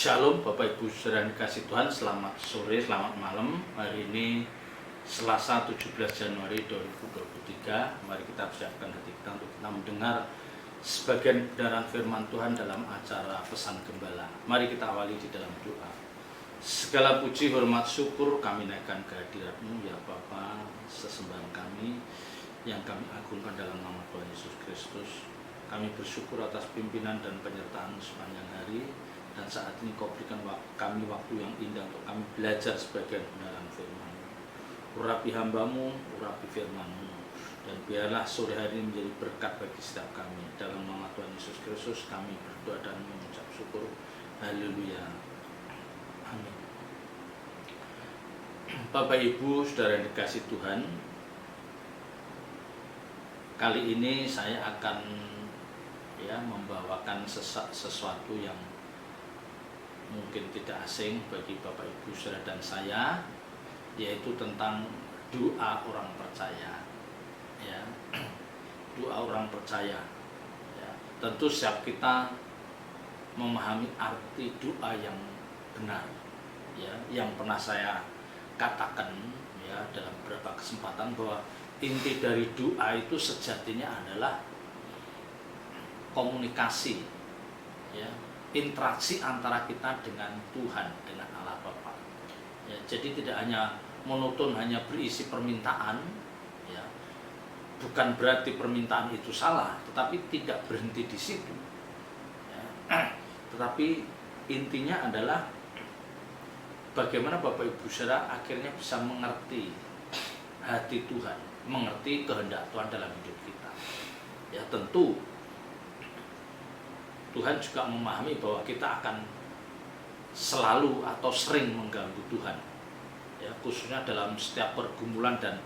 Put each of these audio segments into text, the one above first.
Shalom Bapak Ibu Saudara yang dikasih Tuhan, selamat sore, selamat malam. Hari ini Selasa 17 Januari 2023. Mari kita persiapkan hati kita untuk kita mendengar sebagian kebenaran firman Tuhan dalam acara Pesan Gembala. Mari kita awali di dalam doa. Segala puji, hormat, syukur kami naikkan kehadirat-Mu ya Bapa, sesembahan kami yang kami agungkan dalam nama Tuhan Yesus Kristus. Kami bersyukur atas pimpinan dan penyertaan sepanjang hari. Dan saat ini Kau berikan kami waktu yang indah untuk kami belajar sebagian kebenaran firman-Mu. Urapi hamba-Mu, urapi firman-Mu, dan biarlah sore hari ini menjadi berkat bagi setiap kami. Dalam nama Tuhan Yesus Kristus kami berdoa dan mengucap syukur. Haleluya. Amin. Bapak Ibu Saudara yang dikasih Tuhan, kali ini saya akan membawakan sesuatu yang mungkin tidak asing bagi Bapak Ibu Saudara dan saya, yaitu tentang doa orang percaya. Ya, doa orang percaya. Ya, tentu setiap kita memahami arti doa yang benar. Ya, yang pernah saya katakan ya dalam beberapa kesempatan bahwa inti dari doa itu sejatinya adalah komunikasi. Ya, interaksi antara kita dengan Tuhan, dengan Allah Bapa. Ya, jadi tidak hanya monoton, hanya berisi permintaan, ya. Bukan berarti permintaan itu salah, tetapi tidak berhenti di situ. Ya. Tetapi intinya adalah bagaimana Bapak Ibu Saudara akhirnya bisa mengerti hati Tuhan, mengerti kehendak Tuhan dalam hidup kita. Ya, tentu Tuhan juga memahami bahwa kita akan selalu atau sering mengganggu Tuhan, ya, khususnya dalam setiap pergumulan dan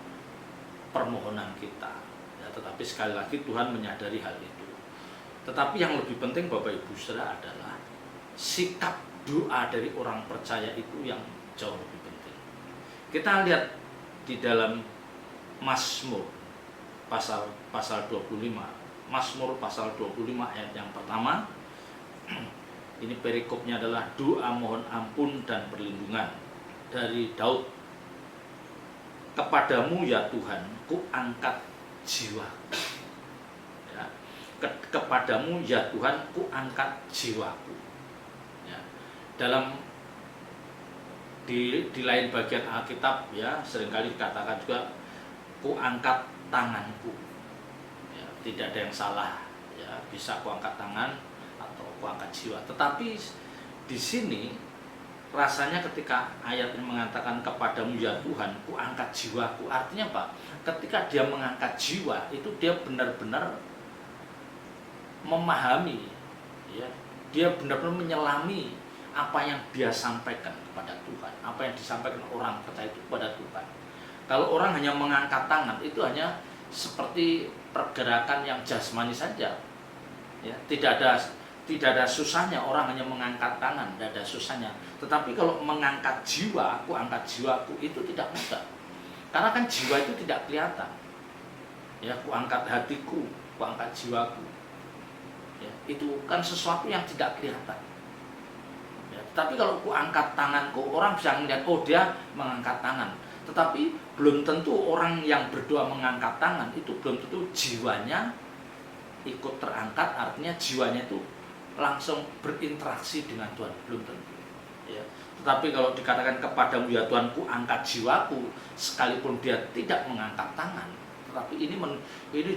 permohonan kita. Ya, tetapi sekali lagi Tuhan menyadari hal itu. Tetapi yang lebih penting Bapak Ibu Saudara adalah sikap doa dari orang percaya itu yang jauh lebih penting. Kita lihat di dalam Mazmur pasal 25. Mazmur pasal 25 ayat yang pertama. Ini perikopnya adalah doa mohon ampun dan perlindungan dari Daud. Kepadamu ya Tuhan, ku angkat jiwaku. Ya. Kepadamu ya Tuhan, ku angkat jiwaku. Ya. Dalam di lain bagian Alkitab ya seringkali dikatakan juga ku angkat tanganku. Ya, tidak ada yang salah. Ya, bisa ku angkat tangan atau ku angkat jiwa. Tetapi di sini rasanya ketika ayat ini mengatakan kepadamu ya Tuhan, ku angkat jiwaku. Artinya apa? Ketika dia mengangkat jiwa, itu dia benar-benar memahami, ya, dia benar-benar menyelami apa yang dia sampaikan kepada Tuhan, apa yang disampaikan orang percaya itu kepada Tuhan. Kalau orang hanya mengangkat tangan, itu hanya seperti pergerakan yang jasmani saja. Ya, tidak ada susahnya orang hanya mengangkat tangan, tidak ada susahnya. Tetapi kalau mengangkat jiwa, aku angkat jiwaku, itu tidak mudah. Karena kan jiwa itu tidak kelihatan. Ya, aku angkat hatiku, aku angkat jiwaku. Ya, itu kan sesuatu yang tidak kelihatan. Ya, tetapi kalau aku angkat tanganku, orang bisa melihat, oh dia mengangkat tangan. Tetapi belum tentu orang yang berdoa mengangkat tangan itu belum tentu jiwanya ikut terangkat, artinya jiwanya itu langsung berinteraksi dengan Tuhan, belum tentu. Ya. Tetapi kalau dikatakan kepadamu ya Tuhan, ku angkat jiwaku, sekalipun dia tidak mengangkat tangan, tetapi ini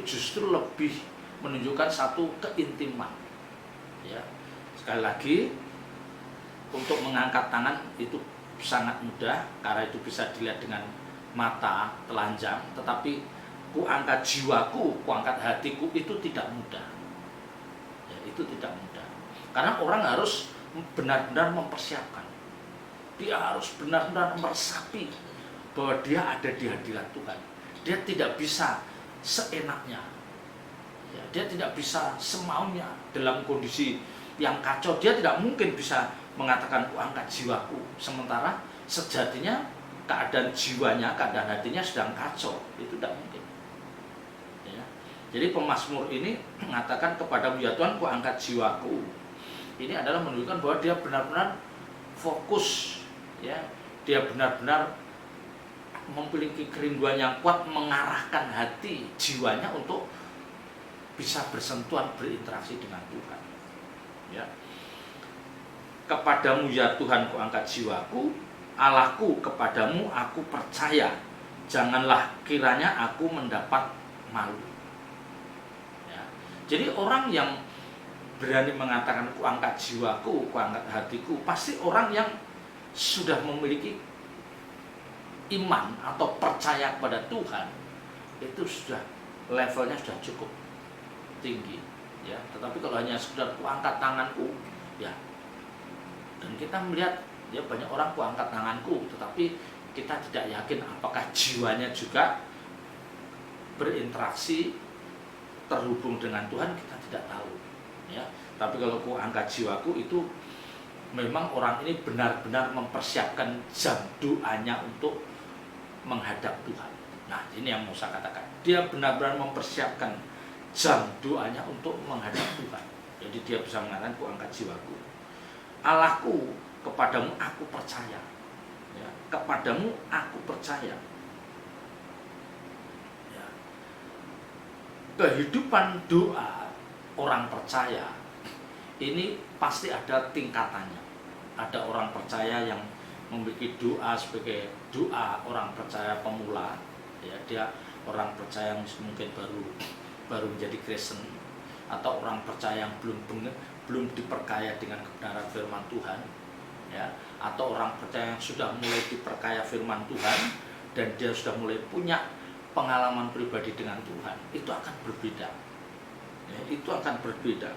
justru lebih menunjukkan satu keintiman. Ya. Sekali lagi, untuk mengangkat tangan itu sangat mudah karena itu bisa dilihat dengan mata telanjang, tetapi ku angkat jiwaku, ku angkat hatiku itu tidak mudah. Ya, itu tidak mudah. Karena orang harus benar-benar mempersiapkan. Dia harus benar-benar meresapi bahwa dia ada di hadirat Tuhan. Dia tidak bisa seenaknya. Ya, dia tidak bisa semaunya dalam kondisi yang kacau. Dia tidak mungkin bisa mengatakan ku angkat jiwaku, sementara sejatinya keadaan jiwanya, keadaan hatinya sedang kacau. Itu tidak mungkin. Ya. Jadi pemazmur ini mengatakan kepadamu ya Tuhan, ku angkat jiwaku. ini adalah menunjukkan bahwa dia benar-benar fokus, ya, dia benar-benar memiliki kerinduan yang kuat mengarahkan hati jiwanya untuk bisa bersentuhan, berinteraksi dengan Tuhan. Ya. Kepadamu ya Tuhan ku angkat jiwaku, Allahku kepadamu aku percaya, janganlah kiranya aku mendapat malu. Ya. Jadi orang yang berani mengatakan ku angkat jiwaku, ku angkat hatiku, pasti orang yang sudah memiliki iman atau percaya kepada Tuhan, itu sudah levelnya sudah cukup tinggi, ya. Tetapi kalau hanya sekedar ku angkat tanganku, ya, dan kita melihat ya banyak orang ku angkat tanganku, tetapi kita tidak yakin apakah jiwanya juga berinteraksi, terhubung dengan Tuhan, kita tidak tahu, ya. Tapi kalau ku angkat jiwaku, itu memang orang ini benar-benar mempersiapkan jam doanya untuk menghadap Tuhan. Nah, ini yang mau saya katakan, dia benar-benar mempersiapkan jam doanya untuk menghadap Tuhan. Jadi dia bisa mengatakan ku angkat jiwaku, Allahku kepadamu aku percaya, ya, kepadamu aku percaya. Ya. Kehidupan doa orang percaya ini pasti ada tingkatannya. Ada orang percaya yang memiliki doa sebagai doa orang percaya pemula, ya, dia orang percaya yang mungkin baru menjadi Kristen, atau orang percaya yang belum diperkaya dengan kebenaran firman Tuhan, ya, atau orang percaya yang sudah mulai diperkaya firman Tuhan dan dia sudah mulai punya pengalaman pribadi dengan Tuhan. Itu akan berbeda, ya, itu akan berbeda.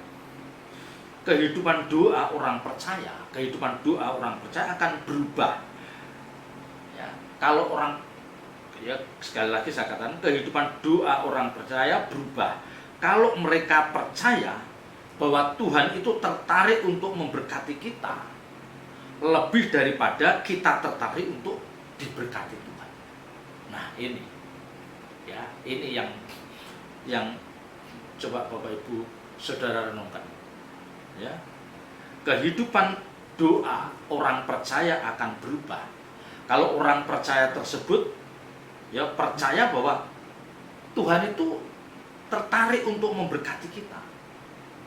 Kehidupan doa orang percaya akan berubah, ya. Kalau orang, ya, sekali lagi saya katakan, kehidupan doa orang percaya berubah kalau mereka percaya bahwa Tuhan itu tertarik untuk memberkati kita lebih daripada kita tertarik untuk diberkati Tuhan. Nah, ini, ya, ini yang coba Bapak Ibu Saudara renungkan, ya. Kehidupan doa orang percaya akan berubah kalau orang percaya tersebut, ya, percaya bahwa Tuhan itu tertarik untuk memberkati kita,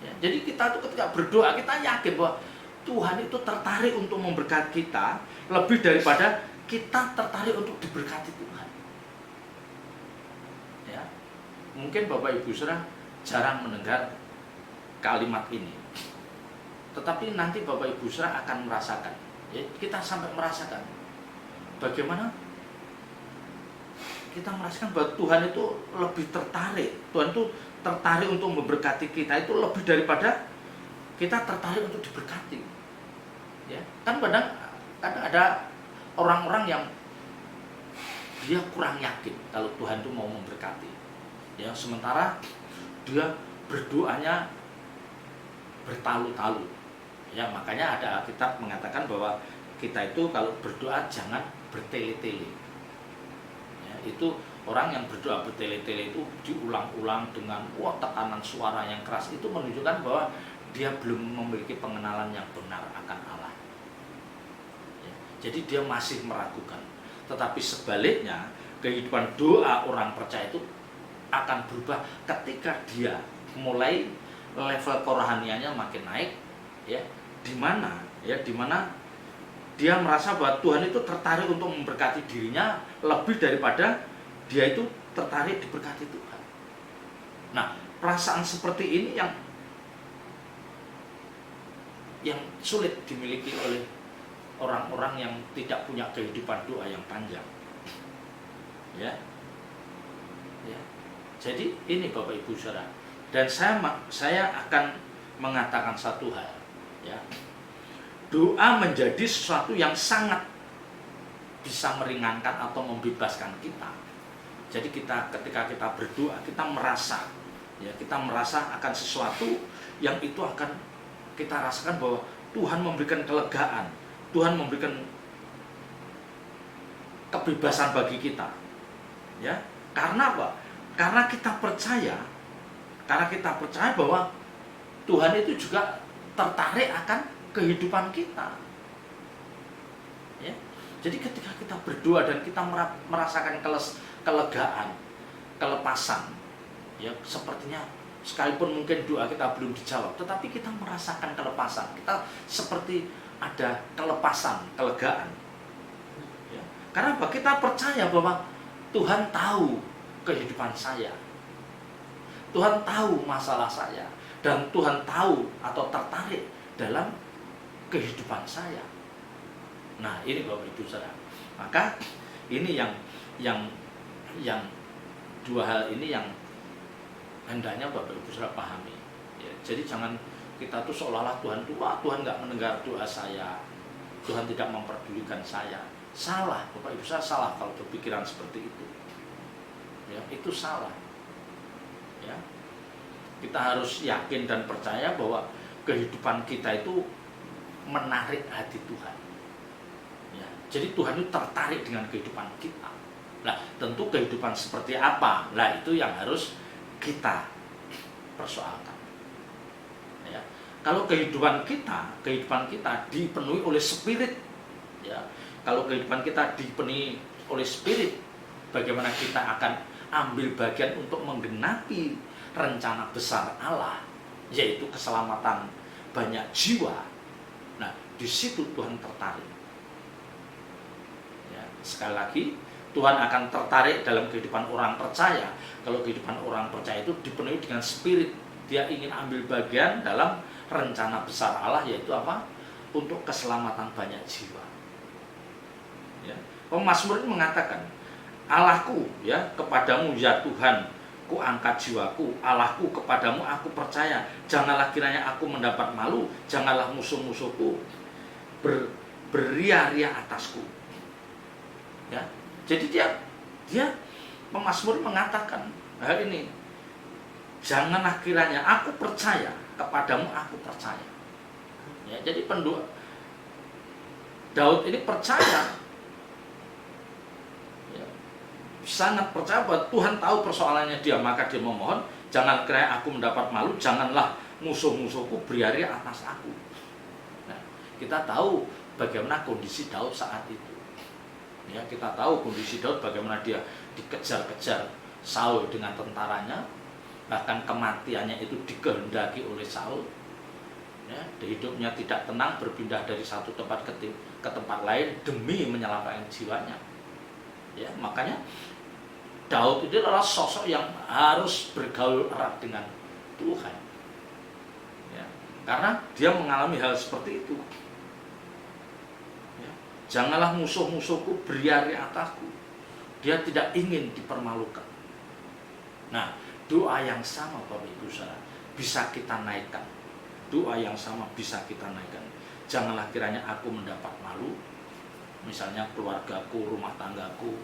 ya. Jadi kita itu ketika berdoa, kita yakin bahwa Tuhan itu tertarik untuk memberkati kita lebih daripada kita tertarik untuk diberkati Tuhan, ya. Mungkin Bapak Ibu Saudara jarang mendengar kalimat ini, tetapi nanti Bapak Ibu Saudara akan merasakan, ya, kita sampai merasakan bagaimana kita merasakan bahwa Tuhan itu lebih tertarik, Tuhan itu tertarik untuk memberkati kita itu lebih daripada kita tertarik untuk diberkati, ya. Kan kadang ada orang-orang yang dia kurang yakin kalau Tuhan itu mau memberkati, ya, sementara dia berdoanya bertalu-talu, ya. Makanya ada Alkitab mengatakan bahwa kita itu kalau berdoa jangan bertele-tele, ya. Itu orang yang berdoa bertele-tele itu diulang-ulang dengan tekanan suara yang keras, itu menunjukkan bahwa dia belum memiliki pengenalan yang benar akan Allah, ya. Jadi dia masih meragukan. Tetapi sebaliknya, kehidupan doa orang percaya itu akan berubah ketika dia mulai level kerohaniannya makin naik, ya, di mana dia merasa bahwa Tuhan itu tertarik untuk memberkati dirinya lebih daripada dia itu tertarik diberkati Tuhan. Nah, perasaan seperti ini yang sulit dimiliki oleh orang-orang yang tidak punya kehidupan doa yang panjang, ya. Ya. Jadi ini Bapak Ibu Saudara, dan saya akan mengatakan satu hal, ya. Doa menjadi sesuatu yang sangat bisa meringankan atau membebaskan kita. Jadi ketika kita berdoa, kita merasa akan sesuatu yang itu akan kita rasakan bahwa Tuhan memberikan kelegaan, Tuhan memberikan kebebasan bagi kita, ya. Karena apa? Karena kita percaya bahwa Tuhan itu juga tertarik akan kehidupan kita. Ya. Jadi ketika kita berdoa dan kita merasakan kelegaan, kelepasan, ya sepertinya sekalipun mungkin doa kita belum dijawab, tetapi kita merasakan kelepasan. Kita seperti ada kelepasan, kelegaan. Ya. Karena apa? Kita percaya bahwa Tuhan tahu kehidupan saya. Tuhan tahu masalah saya. Dan Tuhan tahu atau tertarik dalam kehidupan saya. Nah, ini Bapak Ibu Saudara. Maka ini yang dua hal ini yang hendaknya Bapak Ibu Saudara pahami. Ya, jadi jangan kita tuh seolah-olah Tuhan nggak mendengar doa saya, Tuhan tidak memperdulikan saya. Salah, Bapak Ibu Saudara salah kalau berpikiran seperti itu. Ya, itu salah. Ya, kita harus yakin dan percaya bahwa kehidupan kita itu menarik hati Tuhan. Ya, jadi Tuhan itu tertarik dengan kehidupan kita. Nah, tentu kehidupan seperti apa? Nah, itu yang harus kita persoalkan. Ya, kalau kehidupan kita dipenuhi oleh spirit, ya, kalau kehidupan kita dipenuhi oleh spirit, bagaimana kita akan ambil bagian untuk menggenapi rencana besar Allah, yaitu keselamatan banyak jiwa. Nah, di situ Tuhan tertarik. Ya, sekali lagi, Tuhan akan tertarik dalam kehidupan orang percaya. Kalau kehidupan orang percaya itu dipenuhi dengan spirit, dia ingin ambil bagian dalam rencana besar Allah, yaitu apa? Untuk keselamatan banyak jiwa. Ya. Pemazmur ini mengatakan, Allahku, ya, kepadamu ya Tuhan, ku angkat jiwaku, Allahku kepadamu aku percaya. Janganlah kiranya aku mendapat malu, janganlah musuh-musuhku beria-ria atasku. Ya, jadi dia pemazmur mengatakan hal ini. Janganlah kiranya aku percaya, kepadamu aku percaya. Ya, jadi pendua Daud ini percaya, ya, sangat percaya bahwa Tuhan tahu persoalannya dia, maka dia memohon, jangan kiranya aku mendapat malu, janganlah musuh-musuhku beria-ria atas aku. Nah, kita tahu bagaimana kondisi Daud saat itu. Ya, kita tahu kondisi Daud bagaimana dia dikejar-kejar Saul dengan tentaranya, bahkan kematiannya itu dikehendaki oleh Saul. Ya, hidupnya tidak tenang, berpindah dari satu tempat ke tempat lain demi menyelamatkan jiwanya. Ya, makanya Daud itu adalah sosok yang harus bergaul erat dengan Tuhan. Ya, karena dia mengalami hal seperti itu. Janganlah musuh-musuhku beria-ria atasku. Dia tidak ingin dipermalukan. Nah, doa yang sama Bapak Ibu Saudara bisa kita naikkan. Doa yang sama bisa kita naikkan. Janganlah kiranya aku mendapat malu. Misalnya keluargaku, rumah tanggaku,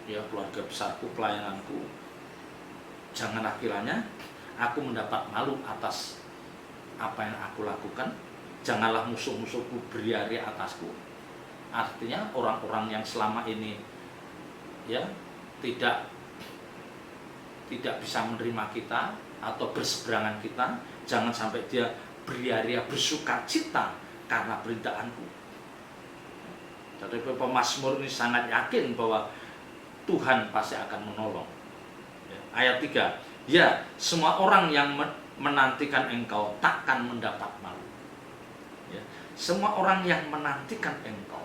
ya, keluarga besarku, pelayananku. Janganlah kiranya aku mendapat malu atas apa yang aku lakukan. Janganlah musuh-musuhku beria-ria atasku. Artinya orang-orang yang selama ini, ya, tidak bisa menerima kita atau berseberangan kita, jangan sampai dia beria-ria bersuka cita karena perintahanku. Jadi pemazmur ini sangat yakin bahwa Tuhan pasti akan menolong. Ya, ayat 3, ya, semua orang yang menantikan engkau takkan mendapat malu. Ya, semua orang yang menantikan engkau,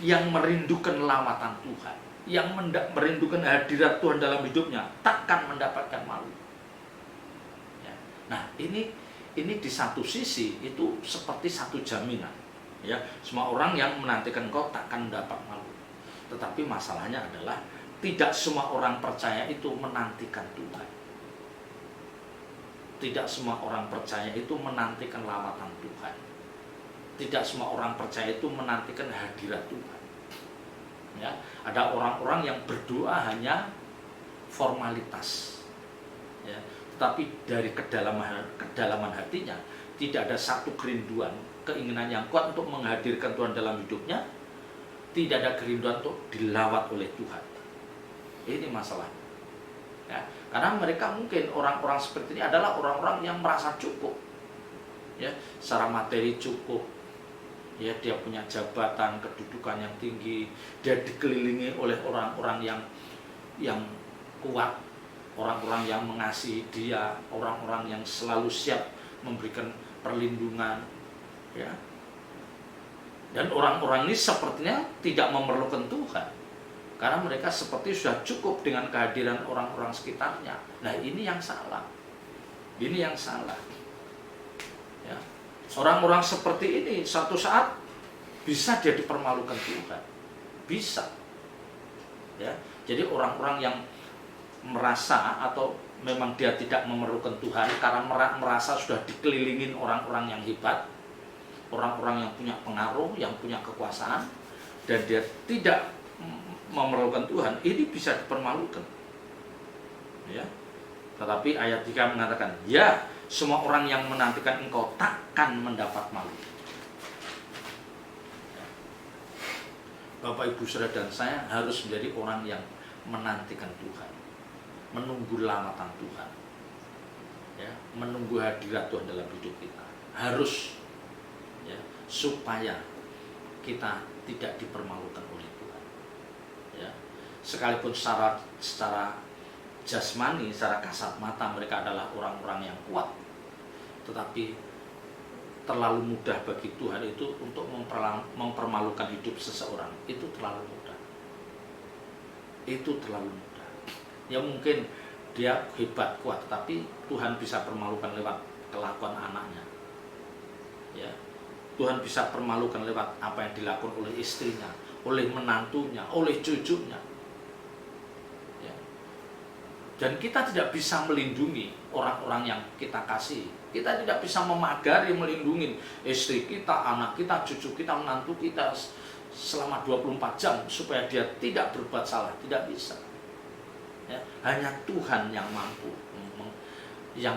yang merindukan lawatan Tuhan, yang merindukan hadirat Tuhan dalam hidupnya, takkan mendapatkan malu. Ya. Nah, ini di satu sisi itu seperti satu jaminan. Ya, semua orang yang menantikan engkau takkan mendapat malu. Tetapi masalahnya adalah tidak semua orang percaya itu menantikan Tuhan. Tidak semua orang percaya itu menantikan lawatan Tuhan. Tidak semua orang percaya itu menantikan hadirat Tuhan. Ya, ada orang-orang yang berdoa hanya formalitas. Ya, tetapi dari kedalaman hatinya tidak ada satu kerinduan, keinginan yang kuat untuk menghadirkan Tuhan dalam hidupnya. Tidak ada kerinduan untuk dilawat oleh Tuhan. Ini masalah. Ya, karena mereka mungkin orang-orang seperti ini adalah orang-orang yang merasa cukup. ya, secara materi cukup, ya, dia punya jabatan, kedudukan yang tinggi, dia dikelilingi oleh orang-orang yang kuat, orang-orang yang mengasihi dia, orang-orang yang selalu siap memberikan perlindungan, ya. Dan orang-orang ini sepertinya tidak memerlukan Tuhan, karena mereka seperti sudah cukup dengan kehadiran orang-orang sekitarnya. Nah, ini yang salah. Ini yang salah. Ya. Orang-orang seperti ini suatu saat bisa dia dipermalukan Tuhan. Bisa. Ya. Jadi orang-orang yang merasa atau memang dia tidak memerlukan Tuhan karena merasa sudah dikelilingin orang-orang yang hebat, orang-orang yang punya pengaruh, yang punya kekuasaan, dan dia tidak memerlukan Tuhan, ini bisa dipermalukan. Ya. Tetapi ayat 3 mengatakan, ya, semua orang yang menantikan engkau takkan mendapat malu. Ya. Bapak, Ibu, Saudara, dan saya harus menjadi orang yang menantikan Tuhan, menunggu lawatan Tuhan, ya, menunggu hadirat Tuhan dalam hidup kita. Harus, ya, supaya kita tidak dipermalukan oleh Tuhan. Ya. Sekalipun secara jasmani, secara kasat mata mereka adalah orang-orang yang kuat, tetapi terlalu mudah bagi Tuhan itu untuk mempermalukan hidup seseorang. Itu terlalu mudah. Itu terlalu mudah. Ya, mungkin dia hebat, kuat, tetapi Tuhan bisa permalukan lewat kelakuan anaknya. Ya. Tuhan bisa permalukan lewat apa yang dilakukan oleh istrinya, oleh menantunya, oleh cucunya. Ya. Dan kita tidak bisa melindungi orang-orang yang kita kasih. Kita tidak bisa memagari, melindungi istri kita, anak kita, cucu kita, menantu kita selama 24 jam supaya dia tidak berbuat salah. Tidak bisa. Ya. Hanya Tuhan yang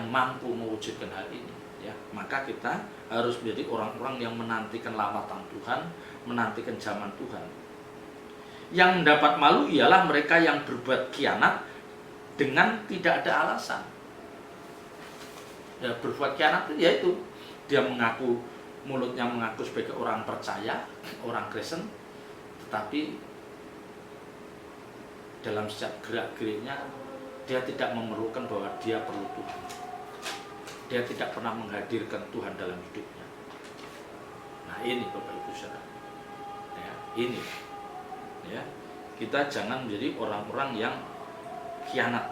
mampu mewujudkan hal ini. Ya. Maka kita harus menjadi orang-orang yang menantikan lawatan Tuhan, menantikan zaman Tuhan. Yang mendapat malu ialah mereka yang berbuat khianat dengan tidak ada alasan. Ya, berbuat khianat itu yaitu dia mulutnya mengaku sebagai orang percaya, orang Kristen, tetapi dalam setiap gerak-geriknya dia tidak memerlukan bahwa dia perlu Tuhan. Dia tidak pernah menghadirkan Tuhan dalam hidupnya. Nah, ini Bapak, Ibu, Saudara. Ya, ini. Ya, kita jangan menjadi orang-orang yang khianat.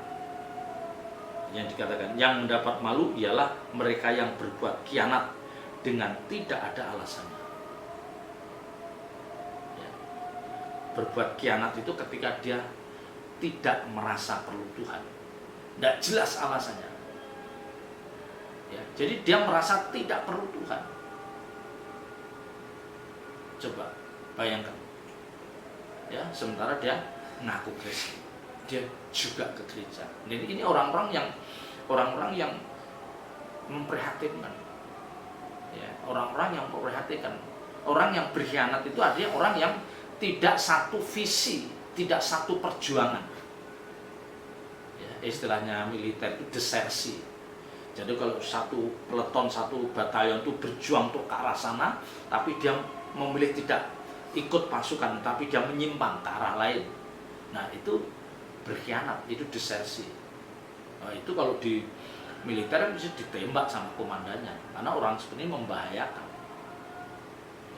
Yang dikatakan yang mendapat malu ialah mereka yang berbuat khianat dengan tidak ada alasannya. Ya. Berbuat khianat itu ketika dia tidak merasa perlu Tuhan. Tidak jelas alasannya. Ya, jadi dia merasa tidak perlu Tuhan. Coba bayangkan, ya, sementara dia ngaku Kristen, dia juga ke gereja. Jadi ini orang-orang yang memprihatinkan, ya, orang-orang yang memprihatinkan. Orang yang berkhianat itu artinya orang yang tidak satu visi, tidak satu perjuangan. Ya, istilahnya militer itu desersi. Jadi kalau satu peleton, satu batalion itu berjuang untuk ke arah sana, tapi dia memilih tidak ikut pasukan, tapi dia menyimpang ke arah lain. Nah, itu berkhianat, itu desersi. Nah, itu kalau di militer bisa ditembak sama komandannya, karena orang seperti ini membahayakan.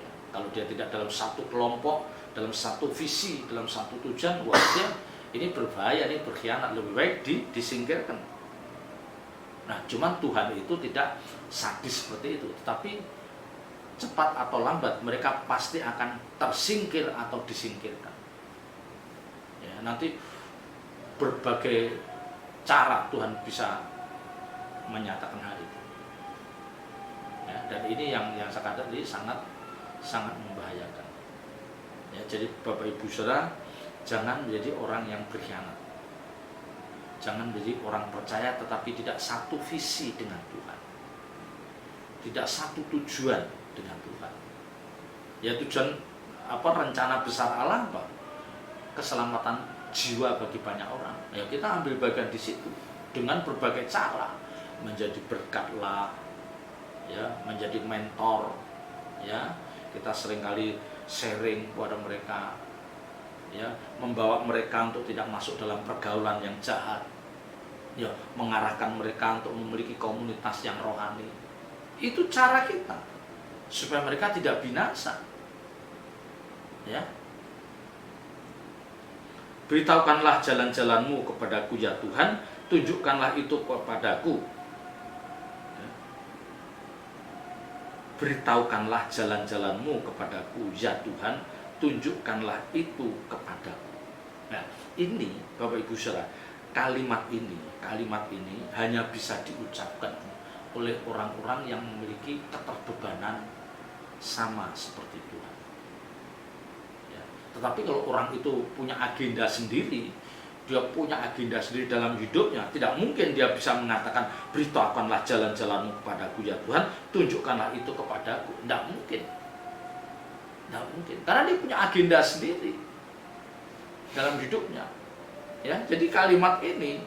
Ya, kalau dia tidak dalam satu kelompok, dalam satu visi, dalam satu tujuan, wah, dia ini berbahaya, ini berkhianat, lebih baik disingkirkan. Nah, cuman Tuhan itu tidak sadis seperti itu, tetapi cepat atau lambat mereka pasti akan tersingkir atau disingkirkan. Ya, nanti berbagai cara Tuhan bisa menyatakan hal itu. Ya, dan ini yang saya katakan ini sangat membahayakan. Ya, jadi Bapak, Ibu, Saudara, jangan menjadi orang yang berkhianat. Jangan menjadi orang percaya tetapi tidak satu visi dengan Tuhan. Tidak satu tujuan dengan Tuhan. Ya, tujuan rencana besar Allah apa? Keselamatan jiwa bagi banyak orang. Ya, kita ambil bagian di situ dengan berbagai cara, menjadi berkat lah, ya, menjadi mentor, ya. Kita seringkali sharing kepada mereka, ya, membawa mereka untuk tidak masuk dalam pergaulan yang jahat, ya, mengarahkan mereka untuk memiliki komunitas yang rohani. Itu cara kita supaya mereka tidak binasa, ya. Beritahukanlah jalan-jalanmu kepadaku ya Tuhan, tunjukkanlah itu kepadaku. Beritahukanlah jalan-jalanmu kepadaku ya Tuhan, tunjukkanlah itu kepadaku. Nah, ini Bapak Ibu Saudara, kalimat ini hanya bisa diucapkan oleh orang-orang yang memiliki keterbebanan sama seperti Tuhan. Ya. Tetapi kalau orang itu punya agenda sendiri, dia punya agenda sendiri dalam hidupnya, tidak mungkin dia bisa mengatakan beritahukanlah jalan-jalanmu kepadaku ya Tuhan, tunjukkanlah itu kepadaku. Tidak mungkin. Tidak mungkin. Karena dia punya agenda sendiri dalam hidupnya. Ya, jadi kalimat ini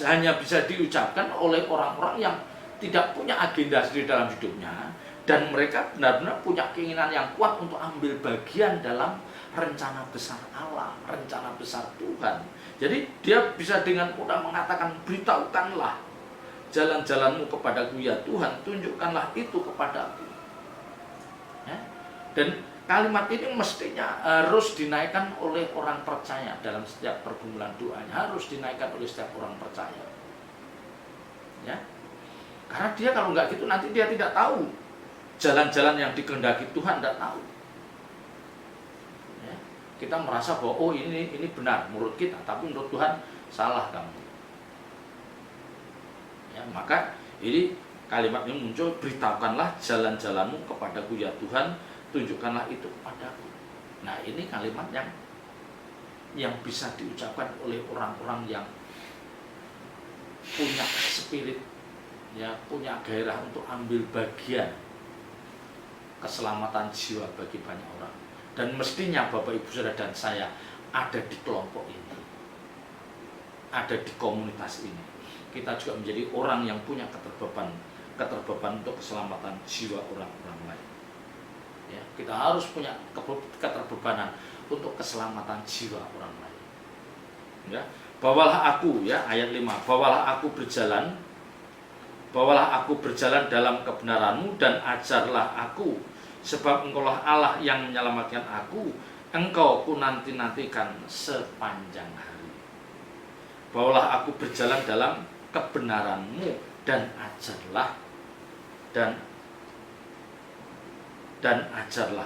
hanya bisa diucapkan oleh orang-orang yang tidak punya agenda sendiri dalam hidupnya, dan mereka benar-benar punya keinginan yang kuat untuk ambil bagian dalam rencana besar Allah, rencana besar Tuhan. Jadi dia bisa dengan mudah mengatakan beritahukanlah jalan-jalanmu kepadaku ya Tuhan, tunjukkanlah itu kepadaku. Ya? Dan kalimat ini mestinya harus dinaikkan oleh orang percaya dalam setiap pergumulan doanya, harus dinaikkan oleh setiap orang percaya. Ya? Karena dia kalau nggak gitu nanti dia tidak tahu jalan-jalan yang dikehendaki Tuhan, tidak tahu. Ya? Kita merasa bahwa oh ini benar menurut kita, tapi menurut Tuhan salah kamu. Ya, maka ini kalimat ini muncul, beritahukanlah jalan-jalanmu kepadaku ya Tuhan, tunjukkanlah itu kepadaku. Nah, ini kalimat yang bisa diucapkan oleh orang-orang yang punya spirit, ya, punya gairah untuk ambil bagian keselamatan jiwa bagi banyak orang. Dan mestinya Bapak Ibu Saudara dan saya ada di kelompok ini, ada di komunitas ini. Kita juga menjadi orang yang punya keterbeban untuk keselamatan jiwa orang-orang lain. Ya, kita harus punya keterbebanan untuk keselamatan jiwa orang lain. Ya, bawalah aku, ya, ayat 5, bawalah aku berjalan dalam kebenaranmu dan ajarlah aku, sebab engkaulah Allah yang menyelamatkan aku, engkau ku nanti-nantikan sepanjang hari. Bawalah aku berjalan dalam kebenaranmu dan ajarlah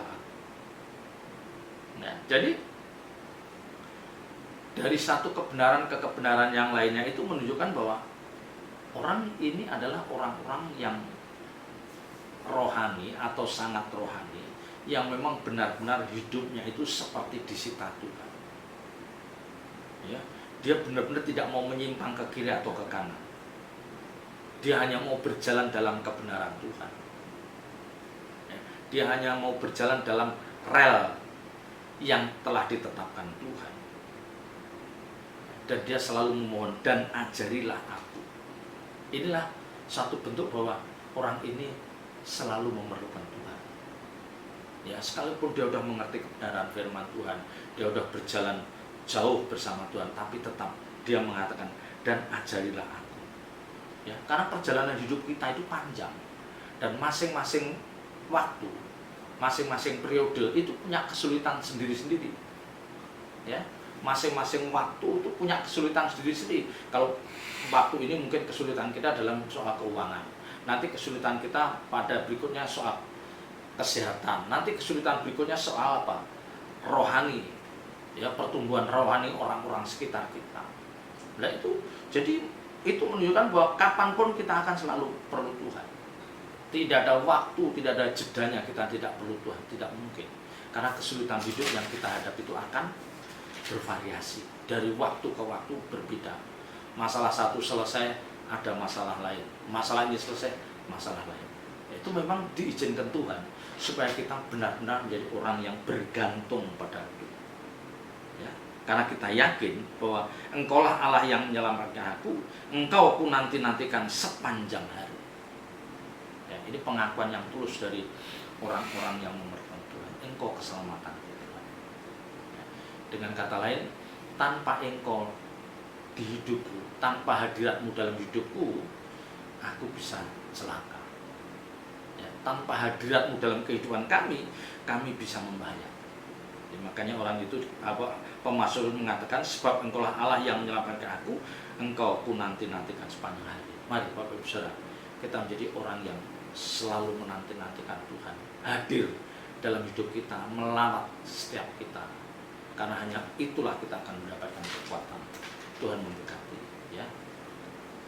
aku. Nah, jadi dari satu kebenaran ke kebenaran yang lainnya itu menunjukkan bahwa orang ini adalah orang-orang yang rohani atau sangat rohani, yang memang benar-benar hidupnya itu seperti disita Tuhan. Ya, dia benar-benar tidak mau menyimpang ke kiri atau ke kanan. Dia hanya mau berjalan dalam kebenaran Tuhan. Ya, dia hanya mau berjalan dalam rel yang telah ditetapkan Tuhan. Dan dia selalu memohon, dan ajarilah aku. Inilah satu bentuk bahwa orang ini selalu memerlukan Tuhan. Ya, sekalipun dia sudah mengerti kebenaran firman Tuhan, dia sudah berjalan jauh bersama Tuhan, tapi tetap dia mengatakan, dan ajarilah aku. Ya, karena perjalanan hidup kita itu panjang, dan masing-masing waktu, masing-masing periode itu punya kesulitan sendiri-sendiri. Ya, masing-masing waktu itu punya kesulitan sendiri-sendiri. Kalau waktu ini mungkin kesulitan kita dalam soal keuangan, nanti kesulitan kita pada berikutnya soal kesehatan, nanti kesulitan berikutnya soal apa? Rohani, ya, pertumbuhan rohani orang-orang sekitar kita. Nah, itu jadi itu menunjukkan bahwa kapanpun kita akan selalu perlu Tuhan. Tidak ada waktu, tidak ada jedanya kita tidak perlu Tuhan, tidak mungkin. Karena kesulitan hidup yang kita hadapi itu akan bervariasi, dari waktu ke waktu berbeda. Masalah satu selesai, ada masalah lain. Masalah ini selesai, masalah lain. Itu memang diizinkan Tuhan supaya kita benar-benar menjadi orang yang bergantung pada Tuhan. Ya, karena kita yakin bahwa engkaulah Allah yang menyelamatkan aku, engkau ku nanti-nantikan sepanjang hari. Ya, Ini pengakuan yang tulus dari orang-orang yang memerlukan Tuhan. Engkau keselamatan Tuhan. Ya. Dengan kata lain, tanpa Engkau di hidupku, tanpa hadiratmu dalam hidupku, aku bisa celaka. Ya, tanpa hadiratmu dalam kehidupan kami bisa membahayakan. Ya, makanya orang itu pemazmur mengatakan, sebab Engkaulah Allah yang menyelamatkan aku, Engkau ku nanti-nantikan sepanjang hari. Mari Bapak Ibu Saudara, kita menjadi orang yang selalu menanti-nantikan Tuhan hadir dalam hidup kita, melawat setiap kita. Karena hanya itulah kita akan mendapatkan kekuatan. Tuhan memberkati, ya.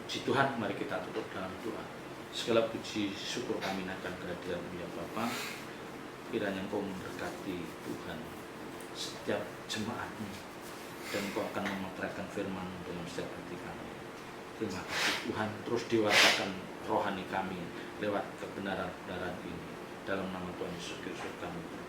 Puji Tuhan, mari kita tutup dalam doa. Segala puji syukur kami naikkan kehadiran-Mu ya Bapa. Kiranya Engkau memberkati Tuhan setiap jemaat-Mu, dan Engkau akan memotretkan firman dalam setiap hati kami. Terima kasih Tuhan, terus dewatakan rohani kami lewat kebenaran-kebenaran ini. Dalam nama Tuhan Yesus Kristus kami berdoa.